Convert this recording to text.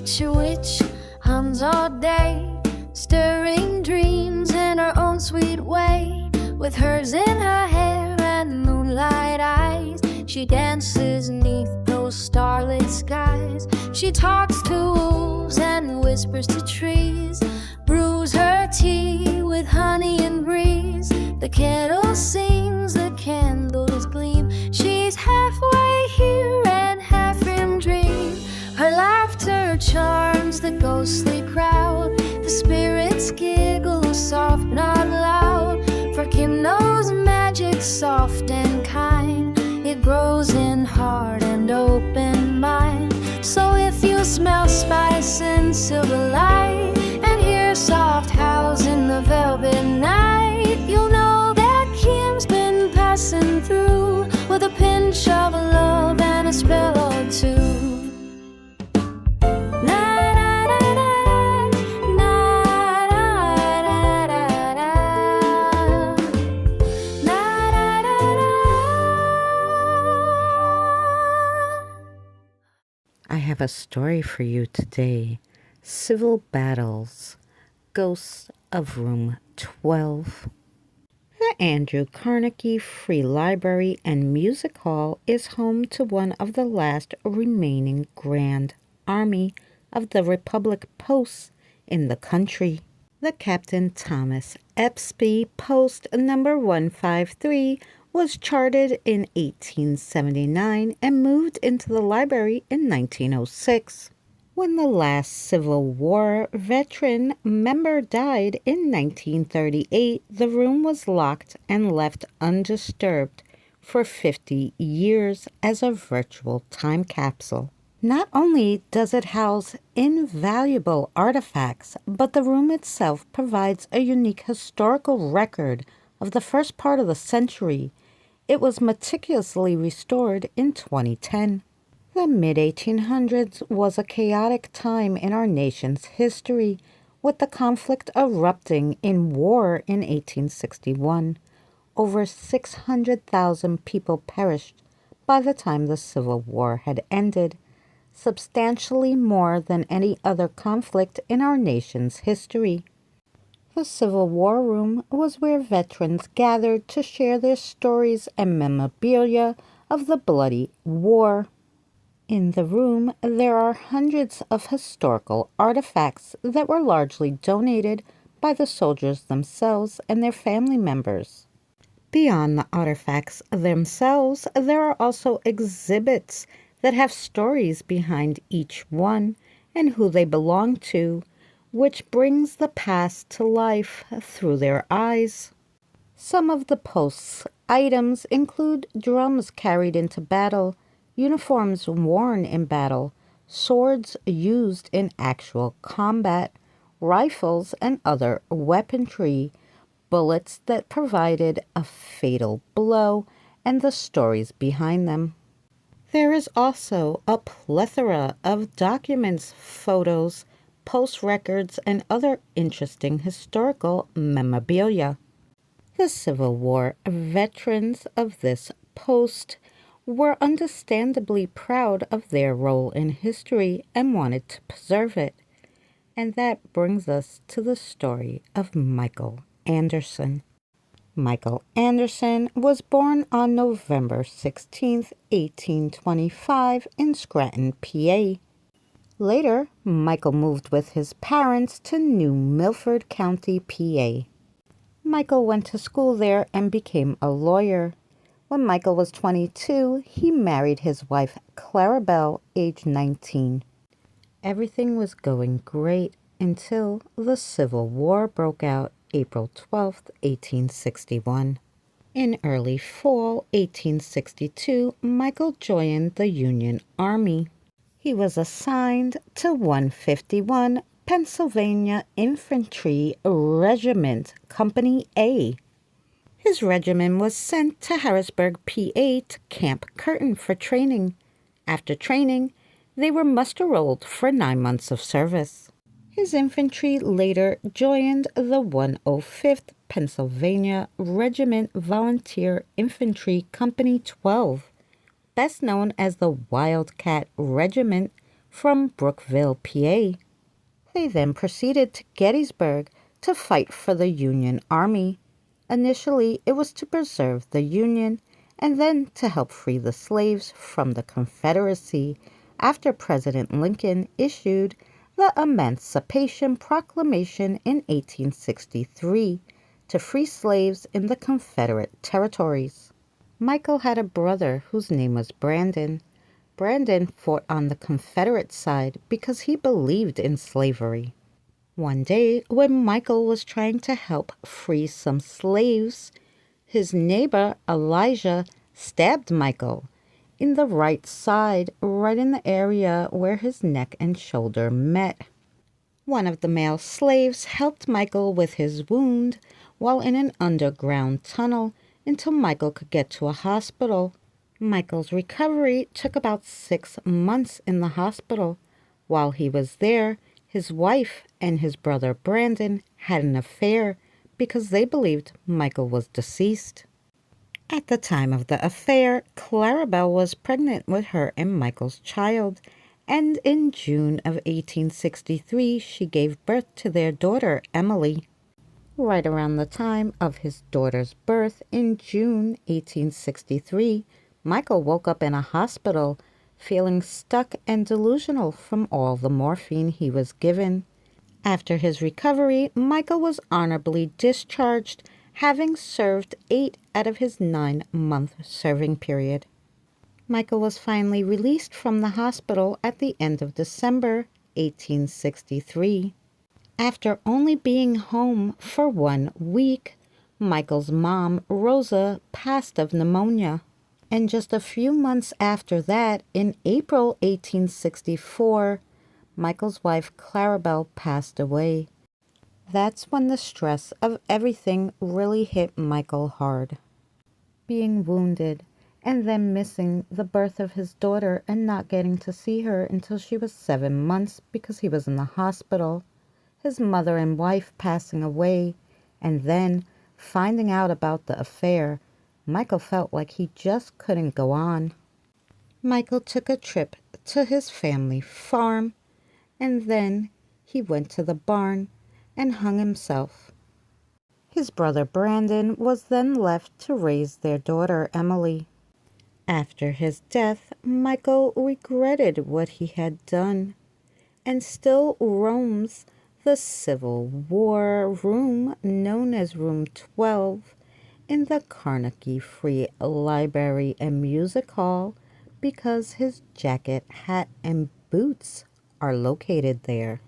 witch hums all day, stirring dreams in her own sweet way. With herbs in her hair and moonlight eyes, she dances neath those starlit skies. She talks to wolves and whispers to trees, brews her tea with honey and breeze. The kettle sings, the candles gleam. She's halfway here and half in dream. Her laughter charms the ghostly crowd. The spirits giggle soft, not loud. For Kim knows magic soft and kind. It grows in heart and open mind. So if you smell spice and silver light, and hear soft howls in the velvet night, you'll know that Kim's been passing through with a pinch of love and a spell or two. I have a story for you today. Civil Battles, Ghosts of Room 12. The Andrew Carnegie Free Library and Music Hall is home to one of the last remaining Grand Army of the Republic posts in the country. The Captain Thomas Epsby Post number 153 was chartered in 1879 and moved into the library in 1906. When the last Civil War veteran member died in 1938, the room was locked and left undisturbed for 50 years as a virtual time capsule. Not only does it house invaluable artifacts, but the room itself provides a unique historical record of the first part of the century. It was meticulously restored in 2010. The mid-1800s was a chaotic time in our nation's history, with the conflict erupting in war in 1861. Over 600,000 people perished by the time the Civil War had ended, substantially more than any other conflict in our nation's history. The Civil War Room was where veterans gathered to share their stories and memorabilia of the bloody war. In the room, there are hundreds of historical artifacts that were largely donated by the soldiers themselves and their family members. Beyond the artifacts themselves, there are also exhibits that have stories behind each one and who they belong to, which brings the past to life through their eyes. Some of the post's items include drums carried into battle, uniforms worn in battle, swords used in actual combat, rifles and other weaponry, bullets that provided a fatal blow, and the stories behind them. There is also a plethora of documents, photos, post records, and other interesting historical memorabilia. The Civil War veterans of this post were understandably proud of their role in history and wanted to preserve it. And that brings us to the story of Michael Anderson. Michael Anderson was born on November 16, 1825 in Scranton, PA. Later, Michael moved with his parents to New Milford County, PA. Michael went to school there and became a lawyer. When Michael was 22, he married his wife Clarabelle, age 19. Everything was going great until the Civil War broke out April 12, 1861. In early fall 1862, Michael joined the Union Army. He was assigned to 151 Pennsylvania Infantry Regiment, Company A. His regiment was sent to Harrisburg, PA to Camp Curtin for training. After training, they were muster rolled for 9 months of service. His infantry later joined the 105th Pennsylvania Regiment Volunteer Infantry Company 12, best known as the Wildcat Regiment, from Brookville, PA. They then proceeded to Gettysburg to fight for the Union Army. Initially, it was to preserve the Union and then to help free the slaves from the Confederacy after President Lincoln issued the Emancipation Proclamation in 1863 to free slaves in the Confederate territories. Michael had a brother whose name was Brandon. Brandon fought on the Confederate side because he believed in slavery. One day, when Michael was trying to help free some slaves, his neighbor Elijah stabbed Michael in the right side, right in the area where his neck and shoulder met. One of the male slaves helped Michael with his wound while in an underground tunnel until Michael could get to a hospital. Michael's recovery took about 6 months in the hospital. While he was there, his wife and his brother Brandon had an affair because they believed Michael was deceased. At the time of the affair, Clarabelle was pregnant with her and Michael's child, and in June of 1863 she gave birth to their daughter, Emily. Right around the time of his daughter's birth in June 1863, Michael woke up in a hospital feeling stuck and delusional from all the morphine he was given. After his recovery, Michael was honorably discharged, having served 8 out of his 9-month serving period. Michael was finally released from the hospital at the end of December 1863. After only being home for 1 week, Michael's mom, Rosa, passed of pneumonia. And just a few months after that, in April 1864, Michael's wife Clarabelle passed away. That's when the stress of everything really hit Michael hard. Being wounded and then missing the birth of his daughter and not getting to see her until she was 7 months because he was in the hospital, his mother and wife passing away, and then finding out about the affair, Michael felt like he just couldn't go on. Michael took a trip to his family farm, and then he went to the barn and hung himself. His brother Brandon was then left to raise their daughter Emily. After his death, Michael regretted what he had done and still roams the Civil War room known as Room 12 in the Carnegie Free Library and Music Hall because his jacket, hat, and boots are located there.